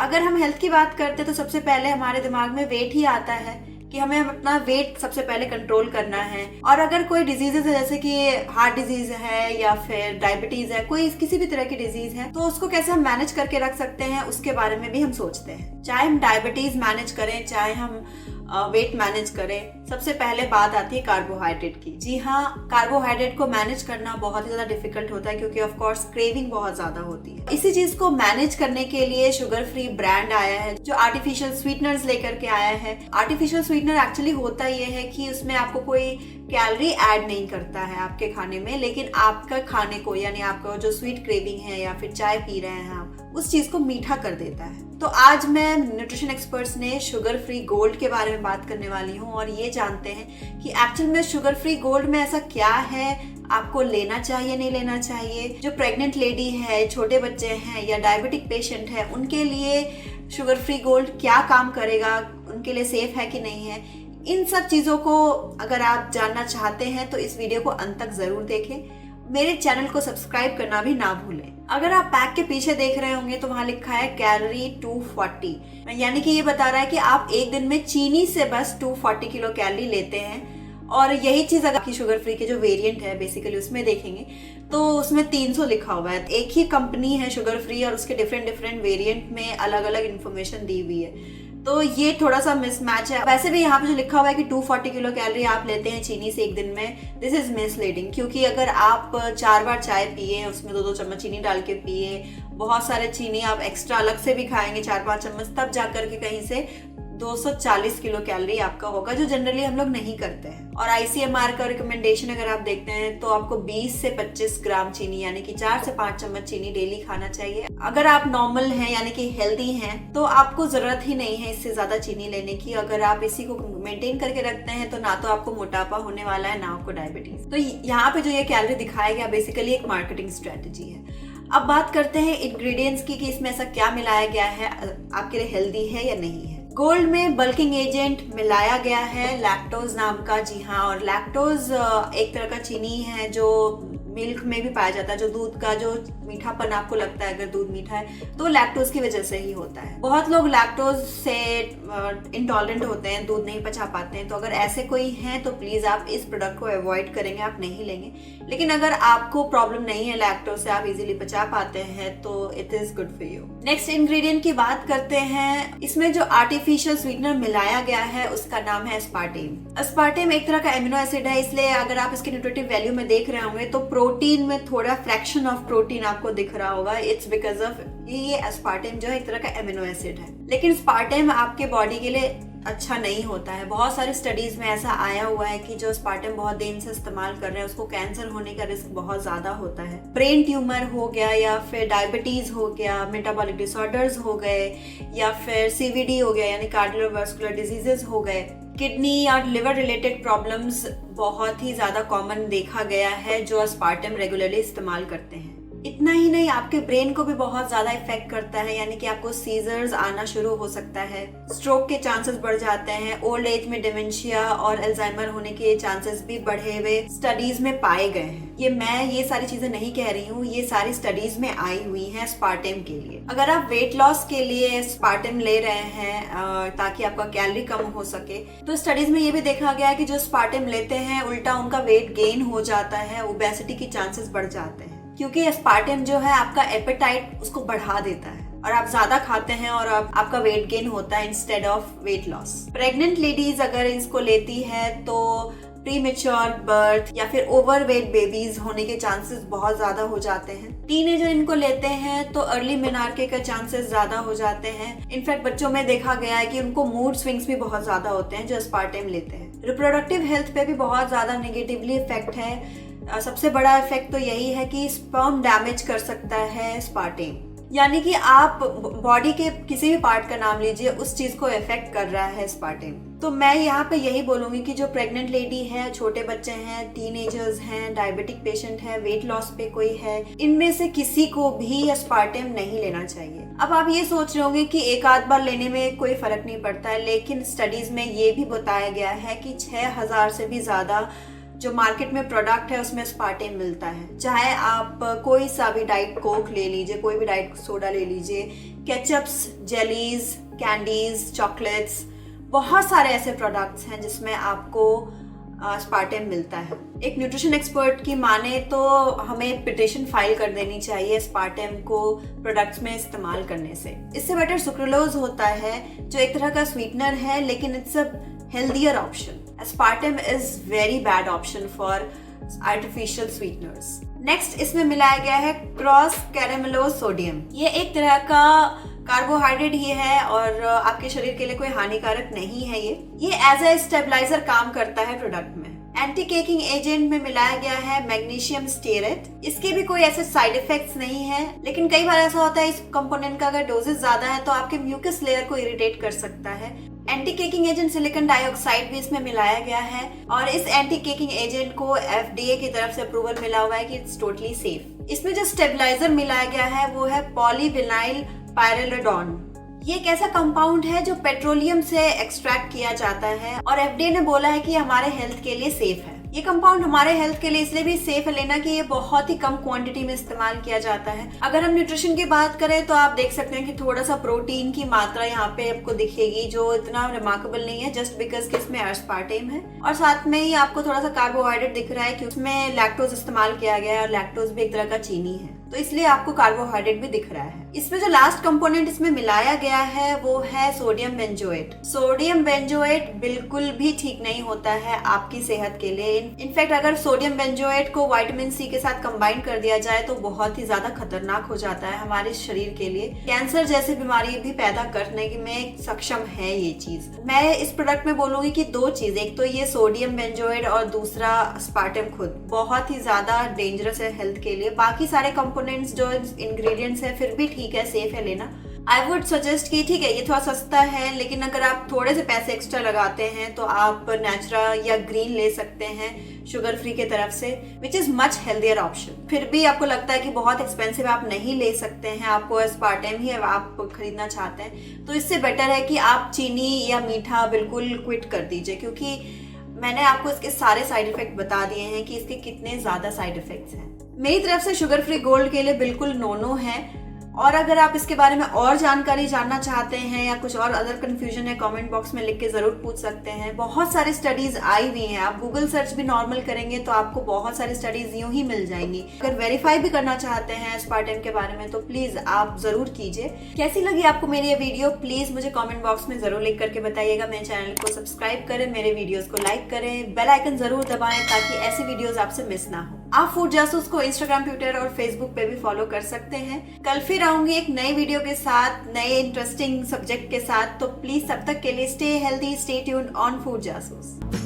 अगर हम हेल्थ की बात करते हैं तो सबसे पहले हमारे दिमाग में वेट ही आता है कि हमें अपना वेट सबसे पहले कंट्रोल करना है। और अगर कोई डिजीजेस है जैसे कि हार्ट डिजीज है या फिर डायबिटीज है, कोई किसी भी तरह की डिजीज है, तो उसको कैसे हम मैनेज करके रख सकते हैं उसके बारे में भी हम सोचते हैं। चाहे हम डायबिटीज मैनेज करें, चाहे हम वेट मैनेज करें, सबसे पहले बात आती है कार्बोहाइड्रेट की। जी हाँ, कार्बोहाइड्रेट को मैनेज करना बहुत ही ज्यादा डिफिकल्ट होता है क्योंकि ऑफ कोर्स क्रेविंग बहुत ज्यादा होती है। इसी चीज को मैनेज करने के लिए शुगर फ्री ब्रांड आया है जो आर्टिफिशियल स्वीटनर्स लेकर के आया है। आर्टिफिशियल स्वीटनर एक्चुअली होता ये है कि उसमें आपको कोई कैलोरी ऐड नहीं करता है आपके खाने में, लेकिन आपका खाने को यानी आपका जो स्वीट क्रेविंग है या फिर चाय पी रहे हैं आप, उस चीज को मीठा कर देता है। तो आज मैं न्यूट्रिशन एक्सपर्ट्स ने शुगर फ्री गोल्ड के बारे में बात करने वाली हूँ और ये जानते हैं कि एक्चुअल में शुगर फ्री गोल्ड में ऐसा क्या है, आपको लेना चाहिए नहीं लेना चाहिए। जो प्रेग्नेंट लेडी है, छोटे बच्चे हैं या डायबिटिक पेशेंट है, उनके लिए शुगर फ्री गोल्ड क्या काम करेगा, उनके लिए सेफ है कि नहीं है, इन सब चीजों को अगर आप जानना चाहते हैं तो इस वीडियो को अंत तक जरूर देखें। मेरे चैनल को सब्सक्राइब करना भी ना भूलें। अगर आप पैक के पीछे देख रहे होंगे तो वहां लिखा है कैलोरी 240, यानी कि ये बता रहा है कि आप एक दिन में चीनी से बस 240 किलो कैलोरी लेते हैं। और यही चीज अगर शुगर फ्री के जो वेरिएंट है बेसिकली उसमें देखेंगे तो उसमें 300 लिखा हुआ है। एक ही कंपनी है शुगर फ्री और उसके डिफरेंट वेरिएंट में अलग अलग इन्फॉर्मेशन दी हुई है, तो ये थोड़ा सा मिसमैच है। वैसे भी यहाँ पे जो लिखा हुआ है कि 240 किलो कैलोरी आप लेते हैं चीनी से एक दिन में, दिस इज मिसलीडिंग। क्योंकि अगर आप 4 बार चाय पिए, उसमें 2-2 चम्मच चीनी डाल के पिए, बहुत सारे चीनी आप एक्स्ट्रा अलग से भी खाएंगे 4-5 चम्मच, तब जाकर के कहीं से 240 किलो कैलोरी आपका होगा, जो जनरली हम लोग नहीं करते हैं। और ICMR का रिकमेंडेशन अगर आप देखते हैं तो आपको 20 से 25 ग्राम चीनी यानी कि 4 से 5 चम्मच चीनी डेली खाना चाहिए। अगर आप नॉर्मल हैं यानी कि हेल्दी हैं तो आपको जरूरत ही नहीं है इससे ज्यादा चीनी लेने की। अगर आप इसी को मेंटेन करके रखते हैं तो ना तो आपको मोटापा होने वाला है, ना आपको डायबिटीज। तो यहाँ पे जो ये कैलोरी दिखाया गया बेसिकली एक मार्केटिंग स्ट्रेटेजी है। अब बात करते हैं इंग्रेडिएंट्स की कि इसमें ऐसा क्या मिलाया गया है, आपके लिए हेल्दी है या नहीं है। गोल्ड में बल्किंग एजेंट मिलाया गया है लैक्टोज नाम का। जी हाँ, और लैक्टोज एक तरह का चीनी है जो मिल्क में भी पाया जाता है। जो दूध का जो मीठापन आपको लगता है अगर दूध मीठा है तो लैक्टोज की वजह से ही होता है। बहुत लोग लैक्टोज से इंटॉलरेंट होते हैं, दूध नहीं पचा पाते हैं, तो अगर ऐसे कोई हैं तो प्लीज आप इस प्रोडक्ट को अवॉइड करेंगे, आप नहीं लेंगे। लेकिन अगर आपको प्रॉब्लम नहीं है लैक्टोज से, आप इजीली पचा पाते हैं, तो it is good for you. Next ingredient की बात करते हैं। इसमें जो आर्टिफिशियल स्वीटनर मिलाया गया है उसका नाम है अस्पार्टेम। अस्पार्टेम एक तरह का एमिनो एसिड है, इसलिए अगर आप इसके न्यूट्रिटिव वैल्यू में देख रहे होंगे तो प्रोटीन में थोड़ा फ्रैक्शन ऑफ प्रोटीन आपको दिख रहा होगा। इट्स बिकॉज ऑफ ये अस्पार्टेम जो है एक तरह का एमिनो एसिड है। लेकिन अस्पार्टेम आपके बॉडी के लिए अच्छा नहीं होता है। बहुत सारे स्टडीज में ऐसा आया हुआ है कि जो अस्पार्टेम बहुत दिन से इस्तेमाल कर रहे हैं उसको कैंसर होने का रिस्क बहुत ज्यादा होता है। ब्रेन ट्यूमर हो गया या फिर डायबिटीज हो गया, मेटाबॉलिक डिसऑर्डर्स हो गए या फिर CVD हो गया यानी कार्डियोवास्कुलर डिजीजेस हो गए, किडनी और लिवर रिलेटेड प्रॉब्लम्स बहुत ही ज्यादा कॉमन देखा गया है जो अस्पार्टेम रेगुलरली इस्तेमाल करते हैं। इतना ही नहीं, आपके ब्रेन को भी बहुत ज्यादा इफेक्ट करता है, यानी कि आपको सीजर्स आना शुरू हो सकता है, स्ट्रोक के चांसेस बढ़ जाते हैं, ओल्ड एज में डिमेंशिया और अल्जाइमर होने के चांसेस भी बढ़े हुए स्टडीज में पाए गए हैं। मैं ये सारी चीजें नहीं कह रही हूँ, ये सारी स्टडीज में आई हुई है स्पार्टेम के लिए। अगर आप वेट लॉस के लिए स्पार्टेम ले रहे हैं ताकि आपका कैलोरी कम हो सके, तो स्टडीज में ये भी देखा गया है कि जो स्पार्टेम लेते हैं उल्टा उनका वेट गेन हो जाता है, ओबेसिटी के चांसेस बढ़ जाते हैं, क्योंकि एस्पार्टेम जो है आपका एपेटाइट उसको बढ़ा देता है और आप ज्यादा खाते हैं और आपका वेट गेन होता है instead of weight loss. Pregnant ladies अगर इसको लेती है तो प्रीमेच्योर बर्थ या फिर ओवरवेट बेबीज होने के चांसेस बहुत ज्यादा हो जाते हैं। टीनेजर इनको लेते हैं तो अर्ली मेनार्के का चांसेस ज्यादा हो जाते हैं। इनफैक्ट बच्चों में देखा गया है कि उनको मूड स्विंग्स भी बहुत ज्यादा होते हैं जो एस्पार्टेम लेते हैं। रिप्रोडक्टिव हेल्थ पे भी बहुत ज्यादा नेगेटिवली इफेक्ट है। सबसे बड़ा इफेक्ट तो यही है कि स्पर्म डैमेज कर सकता है स्पार्टेम, यानी कि आप बॉडी के किसी भी पार्ट का नाम लीजिए, उस चीज को इफेक्ट कर रहा है स्पार्टेम। तो मैं यहाँ पे यही बोलूंगी कि जो प्रेग्नेंट लेडी है, छोटे बच्चे हैं, टीनेजर्स हैं, डायबिटिक पेशेंट है, वेट लॉस पे कोई है, इनमें से किसी को भी अस्पार्टेम नहीं लेना चाहिए। अब आप ये सोच रहे होंगे कि एक आध बार लेने में कोई फर्क नहीं पड़ता है, लेकिन स्टडीज में ये भी बताया गया है कि 6000 से भी ज्यादा जो मार्केट में प्रोडक्ट है उसमें अस्पार्टेम मिलता है। चाहे आप कोई सा भी डाइट कोक ले लीजिए, कोई भी डाइट सोडा ले लीजिए, केचप्स, जेलीज, कैंडीज, चॉकलेट्स, बहुत सारे ऐसे प्रोडक्ट्स हैं जिसमें आपको अस्पार्टेम मिलता है। एक न्यूट्रिशन एक्सपर्ट की माने तो हमें पिटिशन फाइल कर देनी चाहिए अस्पार्टेम को प्रोडक्ट्स में इस्तेमाल करने से। इससे बेटर सुक्रोलोज होता है जो एक तरह का स्वीटनर है, लेकिन it's a healthier option. Aspartame is very bad option for artificial sweeteners. Next इसमें मिलाया गया है क्रॉस कैरामेलोज सोडियम। ये एक तरह का कार्बोहाइड्रेट ही है और आपके शरीर के लिए कोई हानिकारक नहीं है। ये एज ए स्टेबलाइजर काम करता है प्रोडक्ट में। एंटी केकिंग एजेंट में मिलाया गया है मैग्नीशियम स्टेरेट। इसके भी कोई ऐसे साइड इफेक्ट्स नहीं है, लेकिन कई बार ऐसा होता है इस कंपोनेंट का अगर डोजेस ज्यादा है तो आपके म्यूकस लेयर को इरिटेट कर सकता है। Anti caking agent silicon dioxide भी इसमें मिलाया गया है और इस एंटी केकिंग एजेंट को FDA की तरफ से अप्रूवल मिला हुआ है कि इट्स टोटली सेफ। इसमें जो स्टेबलाइजर मिलाया गया है वो है पॉलीविनाइल पायरेलोडोन। ये एक ऐसा कंपाउंड है जो पेट्रोलियम से एक्सट्रैक्ट किया जाता है और FDA ने बोला है कि हमारे हेल्थ के लिए सेफ है। ये कंपाउंड हमारे हेल्थ के लिए इसलिए भी सेफ है लेना कि ये बहुत ही कम क्वांटिटी में इस्तेमाल किया जाता है। अगर हम न्यूट्रिशन की बात करें तो आप देख सकते हैं कि थोड़ा सा प्रोटीन की मात्रा यहाँ पे आपको दिखेगी जो इतना रिमार्केबल नहीं है, जस्ट बिकॉज कि इसमें अस्पार्टेम है। और साथ में ही आपको थोड़ा सा कार्बोहाइड्रेट दिख रहा है कि उसमें लैक्टोज इस्तेमाल किया गया है और लैक्टोज भी एक तरह का चीनी है, तो इसलिए आपको कार्बोहाइड्रेट भी दिख रहा है। इसमें जो लास्ट कंपोनेंट इसमें मिलाया गया है वो है सोडियम बेंजोएट। सोडियम बेंजोएट बिल्कुल भी ठीक नहीं होता है आपकी सेहत के लिए। इनफैक्ट अगर सोडियम बेंजोएट को विटामिन सी के साथ कंबाइन कर दिया जाए तो बहुत ही ज्यादा खतरनाक हो जाता है हमारे शरीर के लिए। कैंसर जैसी बीमारी भी पैदा करने में सक्षम है ये चीज। मैं इस प्रोडक्ट में बोलूंगी कि दो चीज, एक तो ये सोडियम बेंजोएट और दूसरा अस्पार्टेम खुद बहुत ही ज्यादा डेंजरस है हेल्थ के लिए। बाकी सारे कंपोनेंट्स जो इंग्रेडिएंट्स है फिर भी ठीक है, सेफ है लेना। आई वुड सजेस्ट कि ठीक है ये थोड़ा सस्ता है, लेकिन अगर आप थोड़े से पैसे एक्स्ट्रा लगाते हैं तो आप नेचुरा या ग्रीन ले सकते हैं शुगर फ्री के तरफ से, which is much healthier option. फिर भी आपको लगता है कि बहुत एक्सपेंसिव आप नहीं ले सकते हैं, आपको अस्पार्टेम ही आप खरीदना चाहते हैं, तो इससे बेटर है कि आप चीनी या मीठा बिल्कुल क्विट कर दीजिए, क्योंकि मैंने आपको इसके सारे साइड इफेक्ट बता दिए हैं कि इसके कितने ज्यादा साइड इफेक्ट्स हैं। मेरी तरफ से शुगर फ्री गोल्ड के लिए बिल्कुल नो है। और अगर आप इसके बारे में और जानकारी जानना चाहते हैं या कुछ और अदर कंफ्यूजन है, कमेंट बॉक्स में लिख के जरूर पूछ सकते हैं। बहुत सारी स्टडीज आई हुई हैं, आप गूगल सर्च भी नॉर्मल करेंगे तो आपको बहुत सारी स्टडीज यूं ही मिल जाएंगी। अगर वेरीफाई भी करना चाहते हैं अस्पार्टेम के बारे में तो प्लीज आप जरूर कीजिए। कैसी लगी आपको मेरी ये वीडियो प्लीज मुझे कॉमेंट बॉक्स में जरूर लिख करके बताइएगा। मेरे चैनल को सब्सक्राइब करें, मेरे वीडियोज को लाइक करें, बेल आइकन जरूर दबाएं ताकि ऐसी वीडियोज आपसे मिस ना हो। आप फूड जासूस को इंस्टाग्राम, ट्विटर और फेसबुक पे भी फॉलो कर सकते हैं। कल फिर आऊंगी एक नई वीडियो के साथ, नए इंटरेस्टिंग सब्जेक्ट के साथ, तो प्लीज तब तक के लिए stay healthy, stay tuned on food जासूस।